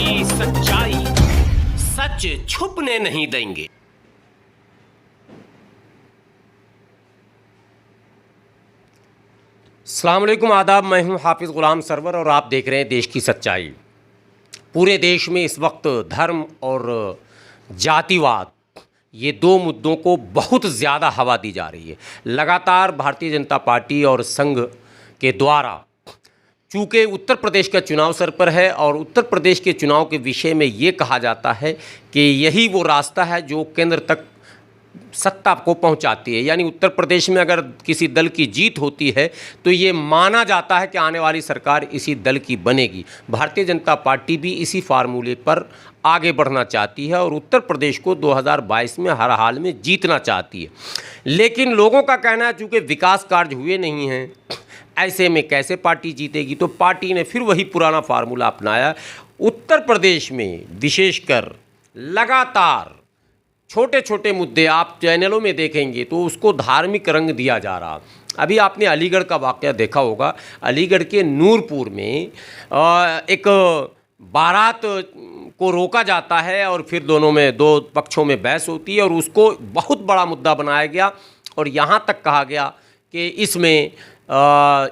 की सच्चाई, सच छुपने नहीं देंगे। अस्सलाम वालेकुम, आदाब। मैं हूं हाफिज़ ग़ुलाम सरवर और आप देख रहे हैं देश की सच्चाई। पूरे देश में इस वक्त धर्म और जातिवाद, ये दो मुद्दों को बहुत ज़्यादा हवा दी जा रही है। लगातार भारतीय जनता पार्टी और संघ के द्वारा, चूँकि उत्तर प्रदेश का चुनाव सर पर है और उत्तर प्रदेश के चुनाव के विषय में ये कहा जाता है कि यही वो रास्ता है जो केंद्र तक सत्ता को पहुंचाती है। यानी उत्तर प्रदेश में अगर किसी दल की जीत होती है तो ये माना जाता है कि आने वाली सरकार इसी दल की बनेगी। भारतीय जनता पार्टी भी इसी फार्मूले पर आगे बढ़ना चाहती है और उत्तर प्रदेश को 2022 में हर हाल में जीतना चाहती है। लेकिन लोगों का कहना है चूँकि विकास कार्य हुए नहीं हैं, ऐसे में कैसे पार्टी जीतेगी। तो पार्टी ने फिर वही पुराना फार्मूला अपनाया। उत्तर प्रदेश में विशेषकर लगातार छोटे छोटे मुद्दे आप चैनलों में देखेंगे तो उसको धार्मिक रंग दिया जा रहा। अभी आपने अलीगढ़ का वाक़या देखा होगा। अलीगढ़ के नूरपुर में एक बारात को रोका जाता है और फिर दो पक्षों में बहस होती है और उसको बहुत बड़ा मुद्दा बनाया गया और यहाँ तक कहा गया कि इसमें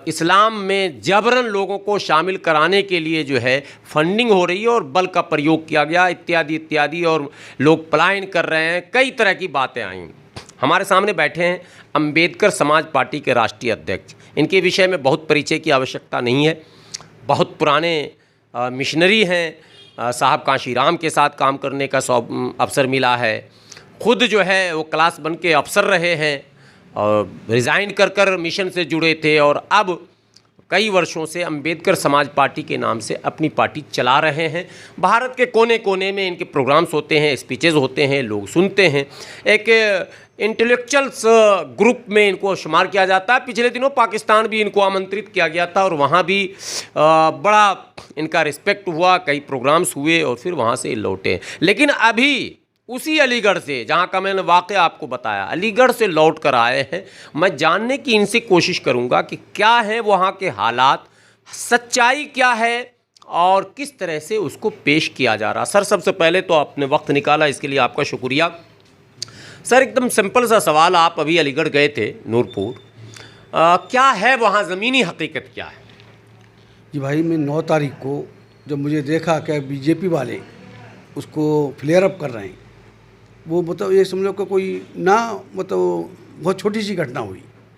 इस्लाम में जबरन लोगों को शामिल कराने के लिए जो है फंडिंग हो रही है और बल का प्रयोग किया गया इत्यादि इत्यादि, और लोग पलायन कर रहे हैं। कई तरह की बातें आई। हमारे सामने बैठे हैं अंबेडकर समाज पार्टी के राष्ट्रीय अध्यक्ष। इनके विषय में बहुत परिचय की आवश्यकता नहीं है। बहुत पुराने मिशनरी हैं। साहब कांशीराम के साथ काम करने का अवसर मिला है। खुद जो है वो क्लास बन के अफसर रहे हैं और रिज़ाइन कर मिशन से जुड़े थे और अब कई वर्षों से अंबेडकर समाज पार्टी के नाम से अपनी पार्टी चला रहे हैं। भारत के कोने कोने में इनके प्रोग्राम्स होते हैं, स्पीचेज़ होते हैं, लोग सुनते हैं। एक इंटेलेक्चुअल्स ग्रुप में इनको शुमार किया जाता है। पिछले दिनों पाकिस्तान भी इनको आमंत्रित किया गया था और वहाँ भी बड़ा इनका रिस्पेक्ट हुआ, कई प्रोग्राम्स हुए और फिर वहाँ से लौटे। लेकिन अभी उसी अलीगढ़ से, जहाँ का मैंने वाक़या आपको बताया, अलीगढ़ से लौट कर आए हैं। मैं जानने की इनसे कोशिश करूँगा कि क्या है वहाँ के हालात, सच्चाई क्या है और किस तरह से उसको पेश किया जा रहा। सर, सबसे पहले तो आपने वक्त निकाला, इसके लिए आपका शुक्रिया। सर, एकदम सिंपल सा सवाल, आप अभी अलीगढ़ गए थे नूरपुर, क्या है वहाँ ज़मीनी हकीकत क्या है? जी भाई, मैं 9 तारीख को जब मुझे देखा कि बीजेपी वाले उसको फ्लेयर अप कर रहे हैं, वो मतलब ये समझ लो कि कोई ना, मतलब बहुत छोटी सी घटना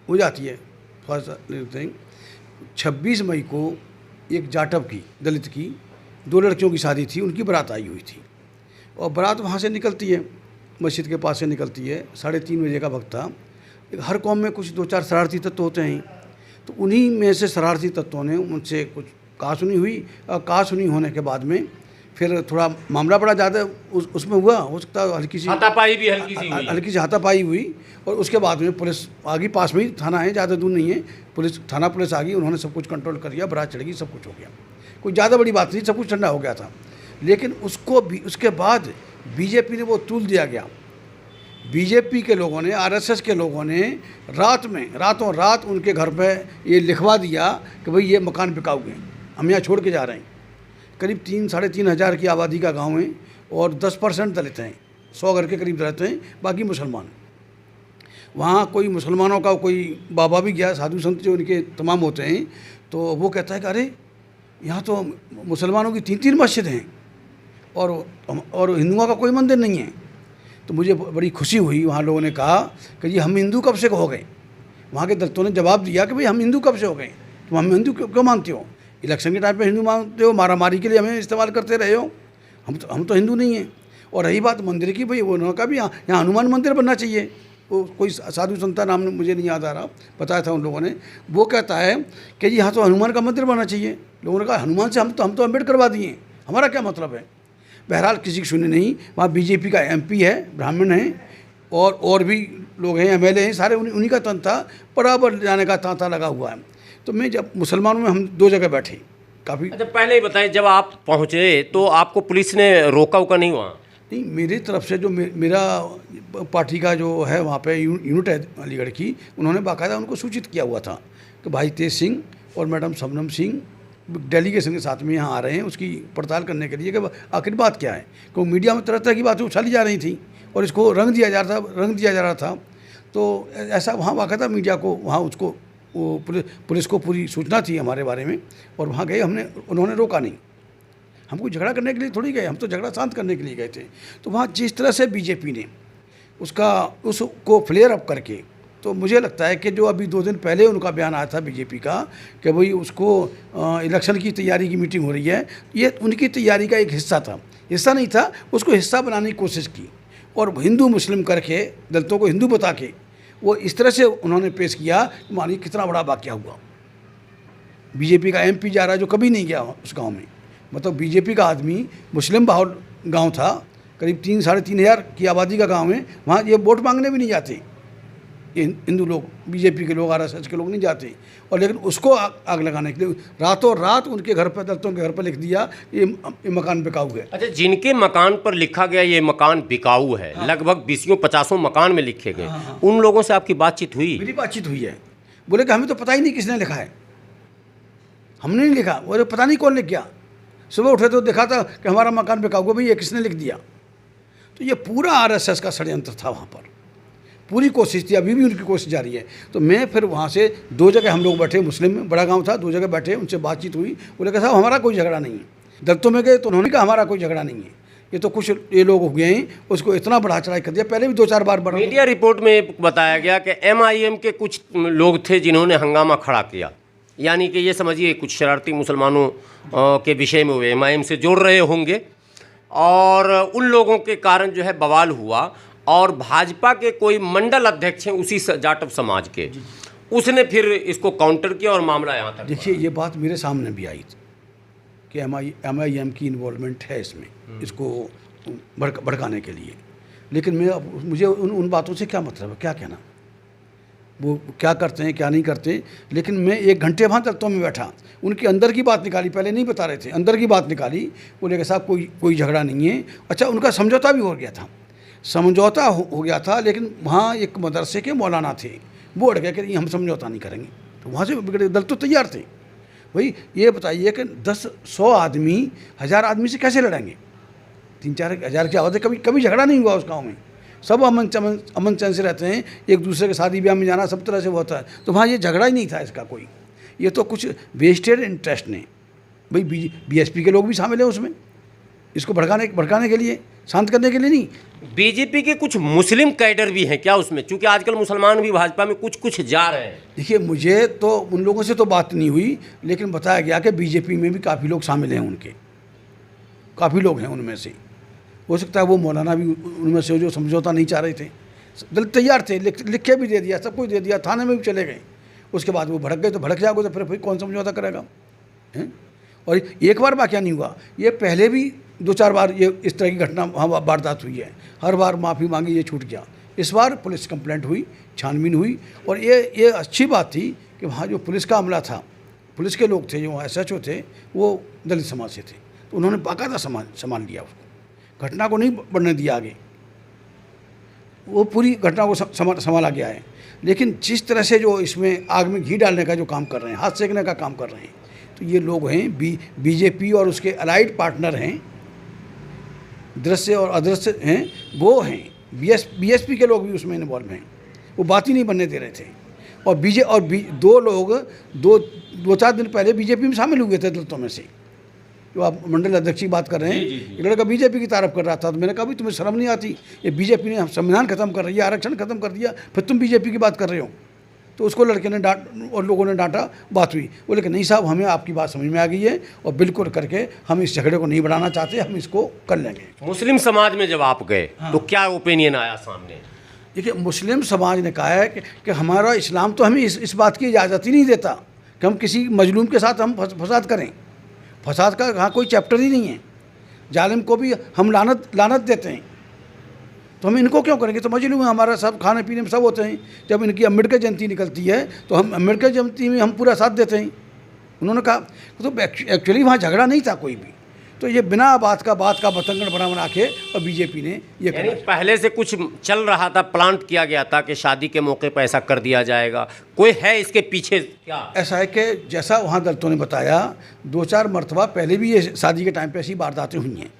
हो जाती है। थोड़ा सा 26 मई को एक जाटव की, दलित की 2 लड़कियों की शादी थी, उनकी बारात आई हुई थी और बारात वहाँ से निकलती है, मस्जिद के पास से निकलती है। 3:30 बजे का वक्त था। हर कौम में कुछ 2-4 शरारती तत्व होते हैं, तो उन्हीं में से शरारती तत्वों ने उनसे कुछ कहा सुनी हुई और कहा सुनी होने के बाद में फिर थोड़ा मामला बड़ा ज़्यादा उसमें हुआ। हो सकता है हल्की सी हाथापाई भी हल्की सी हाथापाई हुई और उसके बाद में पुलिस आ गई। पास में ही थाना है, ज़्यादा दूर नहीं है। पुलिस आ गई, उन्होंने सब कुछ कंट्रोल कर लिया, बारात चढ़ गई, सब कुछ हो गया। कोई ज़्यादा बड़ी बात नहीं, सब कुछ ठंडा हो गया था। लेकिन उसके बाद बीजेपी ने वो तूल दिया गया। बीजेपी के लोगों ने, आरएसएस के लोगों ने रातों रात उनके घर पर ये लिखवा दिया कि भाई ये मकान बिकाऊ हैं, हम यहाँ छोड़ के जा रहे हैं। करीब 3-3.5 हज़ार की आबादी का गांव है और 10% दलित हैं, 100 घर के करीब दलित हैं, बाकी मुसलमान। वहाँ कोई मुसलमानों का कोई बाबा भी गया, साधु संत जो इनके तमाम होते हैं, तो वो कहता है कि अरे यहाँ तो मुसलमानों की 3-3 मस्जिद हैं और हिंदुओं का कोई मंदिर नहीं है। तो मुझे बड़ी खुशी हुई। वहाँ लोगों ने कहा कि जी हम हिंदू कब से हो गए। वहाँ के दलितों ने जवाब दिया कि भाई हम हिंदू कब से हो गए, तुम हम हिंदू क्यों मानते हो? इलेक्शन के टाइम पे हिंदू मानते हो, मारामारी के लिए हमें इस्तेमाल करते रहे हो। हम तो हिंदू नहीं हैं। और रही बात मंदिर की, भाई उन्होंने कहा भी यहाँ हनुमान मंदिर बनना चाहिए। वो कोई साधु संता नाम मुझे नहीं याद आ रहा, बताया था उन लोगों ने। वो कहता है कि जी यहाँ तो हनुमान का मंदिर बनना चाहिए। लोगों ने कहा हनुमान से हम तो अम्बेडकर करवा दिए, हमारा क्या मतलब है। बहरहाल किसी की सुनी नहीं। वहाँ बीजेपी का एमपी है, ब्राह्मण है, और भी लोग हैं, एमएलए हैं, सारे उन्हीं का तंत्र था, बराबर जाने का तांता लगा हुआ है। तो मैं जब मुसलमानों में हम 2 जगह बैठे काफ़ी। अच्छा, पहले ही बताएं, जब आप पहुँचे तो आपको पुलिस ने रोका नहीं वहाँ? नहीं, मेरी तरफ से जो मेरा पार्टी का जो है वहाँ पे यूनिट है अलीगढ़ की, उन्होंने बाकायदा उनको सूचित किया हुआ था कि भाई तेज सिंह और मैडम शबनम सिंह डेलीगेशन के साथ में यहाँ आ रहे हैं उसकी पड़ताल करने के लिए कि आखिर बात क्या है, क्योंकि मीडिया में तरह तरह की बातें उछाली जा रही थी और इसको रंग दिया जा रहा था। तो ऐसा वहाँ वाक़ता मीडिया को वहाँ उसको वो पुलिस को पूरी सूचना थी हमारे बारे में, और वहाँ गए उन्होंने रोका नहीं। हमको झगड़ा करने के लिए थोड़ी गए, हम तो झगड़ा शांत करने के लिए गए थे। तो वहाँ जिस तरह से बीजेपी ने उसको फ्लेयर अप करके, तो मुझे लगता है कि जो अभी 2 दिन पहले उनका बयान आया था बीजेपी का कि भाई उसको इलेक्शन की तैयारी की मीटिंग हो रही है, ये उनकी तैयारी का एक हिस्सा नहीं था, उसको हिस्सा बनाने की कोशिश की और हिंदू मुस्लिम करके दलितों को हिंदू बता के वो इस तरह से उन्होंने पेश किया। मानिए कितना बड़ा वाक़या हुआ। बीजेपी का एमपी जा रहा है जो कभी नहीं गया उस गाँव में, मतलब बीजेपी का आदमी, मुस्लिम बाहुल गाँव था, करीब 3-3.5 हज़ार की आबादी का गाँव है, वहाँ ये वोट मांगने भी नहीं जाते ये हिंदू लोग, बीजेपी के लोग, आरएसएस के लोग नहीं जाते। और लेकिन उसको आग लगाने के लिए रातों रात उनके घर पर, दलितों के घर पर लिख दिया ये मकान बिकाऊ है। अच्छा, जिनके मकान पर लिखा गया ये मकान बिकाऊ है, हाँ। लगभग 20-50 मकान में लिखे गए, हाँ। उन लोगों से आपकी बातचीत हुई? मेरी बातचीत हुई है। बोले कि हमें तो पता ही नहीं किसने लिखा है, हमने नहीं लिखा। बोले पता नहीं कौन लिख गया। सुबह उठे तो देखा था कि हमारा मकान बिकाऊ है, भाई ये किसने लिख दिया। तो ये पूरा आरएसएस का षड्यंत्र था, वहाँ पर पूरी कोशिश थी, अभी भी उनकी कोशिश जारी है। तो मैं फिर वहाँ से 2 जगह हम लोग बैठे, मुस्लिम में बड़ा गांव था, 2 जगह बैठे, उनसे बातचीत हुई। बोले कि साहब हमारा कोई झगड़ा नहीं है। दलितों में गए तो उन्होंने कहा हमारा कोई झगड़ा नहीं है, ये तो कुछ ये लोग हो गए हैं, उसको इतना बढ़ा चढ़ा कर दिया। पहले भी 2-4 बार बढ़ा। मीडिया रिपोर्ट में बताया गया कि MIM के कुछ लोग थे जिन्होंने हंगामा खड़ा किया, यानी कि ये समझिए कुछ शरारती मुसलमानों के विषय में वे MIM से जोड़ रहे होंगे, और उन लोगों के कारण जो है बवाल हुआ। और भाजपा के कोई मंडल अध्यक्ष हैं उसी जाटव समाज के, उसने फिर इसको काउंटर किया और मामला यहाँ तक। देखिए ये बात मेरे सामने भी आई थी कि MIM की इन्वॉल्वमेंट है इसमें, इसको भड़काने के लिए। लेकिन मुझे उन बातों से क्या मतलब है, क्या कहना, वो क्या करते हैं क्या नहीं करते। लेकिन मैं 1 घंटे वहाँ दलितों में बैठा, उनके अंदर की बात निकाली, पहले नहीं बता रहे थे, अंदर की बात निकाली। बोले कि साहब कोई झगड़ा नहीं है। अच्छा, उनका समझौता भी हो गया था, समझौता हो गया था। लेकिन वहाँ एक मदरसे के मौलाना थे, वो अड़ गए कि हम समझौता नहीं करेंगे। तो वहाँ से बिगड़े दल तो तैयार थे। भाई ये बताइए कि 10-100 आदमी 1000 आदमी से कैसे लड़ेंगे? 3-4 हज़ार की आवाज़, कभी झगड़ा नहीं हुआ उस गाँव में, सब अमन चैन से रहते हैं, एक दूसरे के शादी ब्याह में जाना सब तरह से होता है। तो वहाँ ये झगड़ा ही नहीं था इसका कोई, ये तो कुछ वेस्टेड इंटरेस्ट ने। भाई BSP के लोग भी शामिल हैं उसमें, इसको भड़काने के लिए, शांत करने के लिए नहीं। बीजेपी के कुछ मुस्लिम कैडर भी हैं क्या उसमें, क्योंकि आजकल मुसलमान भी भाजपा में कुछ जा रहे हैं? देखिए मुझे तो उन लोगों से तो बात नहीं हुई, लेकिन बताया गया कि बीजेपी में भी काफ़ी लोग शामिल हैं, उनके काफ़ी लोग हैं उनमें से। हो सकता है वो मौलाना भी उनमें से जो समझौता नहीं चाह रहे थे। दल तैयार थे, लिख के भी दे दिया, सब कुछ दे दिया, थाने में भी चले गए। उसके बाद वो भड़क गए, तो भड़क जाओगे तो फिर कौन समझौता करेगा हैं? और एक बार वाक़या नहीं हुआ, ये पहले भी 2-4 बार ये इस तरह की घटना वहाँ वारदात हुई है। हर बार माफ़ी मांगी, ये छूट गया। इस बार पुलिस कंप्लेंट हुई, छानबीन हुई, और ये अच्छी बात थी कि वहाँ जो पुलिस का अमला था, पुलिस के लोग थे, जो वहाँ SHO थे, वो दलित समाज से थे, तो उन्होंने बाकायदा संभाल लिया उसको, घटना को नहीं बढ़ने दिया आगे, वो पूरी घटना को संभाला गया है। लेकिन जिस तरह से जो इसमें आग में घी डालने का जो काम कर रहे हैं, हाथ सेकने का काम कर रहे हैं, तो ये लोग हैं बीजेपी और उसके अलाइड पार्टनर हैं, दृश्य और अदृश्य हैं, वो हैं BSP के लोग भी उसमें इन्वॉल्व हैं। वो बात ही नहीं बनने दे रहे थे। और 2 लोग 2-4 दिन पहले बीजेपी में शामिल हुए थे दलितों में से, जो आप मंडल अध्यक्ष की बात कर रहे हैं। एक लड़का बीजेपी की तारीफ कर रहा था, तो मैंने कहा भाई तुम्हें शर्म नहीं आती, ये बीजेपी ने संविधान खत्म कर रही है, आरक्षण खत्म कर दिया, फिर तुम बीजेपी की बात कर रहे हो। तो उसको लड़के ने और लोगों ने डांटा, बात हुई। बोले कि नहीं साहब, हमें आपकी बात समझ में आ गई है और बिल्कुल करके हम इस झगड़े को नहीं बढ़ाना चाहते, हम इसको कर लेंगे। मुस्लिम समाज में जब आप गए, हाँ, तो क्या ओपिनियन आया सामने? देखिए मुस्लिम समाज ने कहा है कि हमारा इस्लाम तो हमें इस बात की इजाज़त ही नहीं देता कि हम किसी मजलूम के साथ हम फसाद करें। फसाद का यहाँ कोई चैप्टर ही नहीं है। जालिम को भी हम लानत देते हैं, तो हम इनको क्यों करेंगे? तो मजलूम है, हमारा सब खाने पीने में सब होते हैं। जब इनकी अम्बेडकर जयंती निकलती है तो हम अम्बेडकर जयंती में हम पूरा साथ देते हैं। उन्होंने कहा तो एक्चुअली वहाँ झगड़ा नहीं था कोई भी, तो ये बिना बात का बतंगड़ बना के और बीजेपी ने ये यानी करा। पहले से कुछ चल रहा था, प्लांट किया गया था कि शादी के मौके पर ऐसा कर दिया जाएगा, कोई है इसके पीछे क्या? ऐसा है कि जैसा वहाँ दलितों ने बताया 2-4 मरतबा पहले भी ये शादी के टाइम पे ऐसी वारदातें हुई हैं,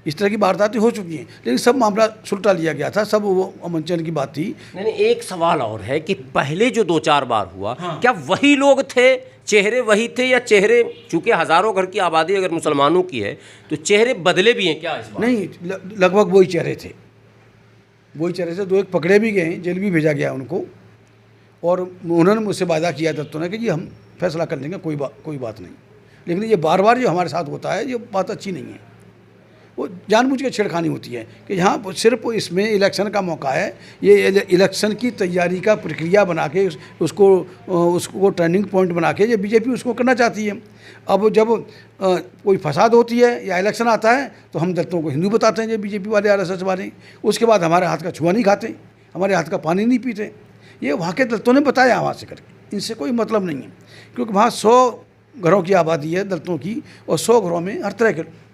इस तरह की वारदातें हो चुकी हैं, लेकिन सब मामला सुलटा लिया गया था, सब वो अमन चैन की बात थी। नहीं, एक सवाल और है कि पहले जो 2-4 बार हुआ, हाँ। क्या वही लोग थे, चेहरे वही थे, या चेहरे, चूंकि हजारों घर की आबादी अगर मुसलमानों की है तो चेहरे बदले भी हैं क्या इस बार? नहीं, लगभग वही चेहरे थे, वही चेहरे से 2-1 पकड़े भी गए, जेल भी भेजा गया उनको, और उन्होंने मुझसे वादा किया दत्तों ने कि जी हम फैसला कर लेंगे, कोई बात नहीं। लेकिन ये बार बार जो हमारे साथ होता है ये बात अच्छी नहीं है, वो जानबूझ के छेड़खानी होती है कि यहाँ सिर्फ इसमें इलेक्शन का मौका है, ये इलेक्शन की तैयारी का प्रक्रिया बना के उसको टर्निंग पॉइंट बना के ये बीजेपी उसको करना चाहती है। अब जब कोई फसाद होती है या इलेक्शन आता है तो हम दलितों को हिंदू बताते हैं, ये बीजेपी वाले RSS वाले, उसके बाद हमारे हाथ का छुआ नहीं खाते, हमारे हाथ का पानी नहीं पीते। ये वहाँ के दलितों ने बताया वहाँ से करके, इनसे कोई मतलब नहीं है, क्योंकि वहाँ 100 घरों की आबादी है दलितों की, और 100 घरों में हर तरह के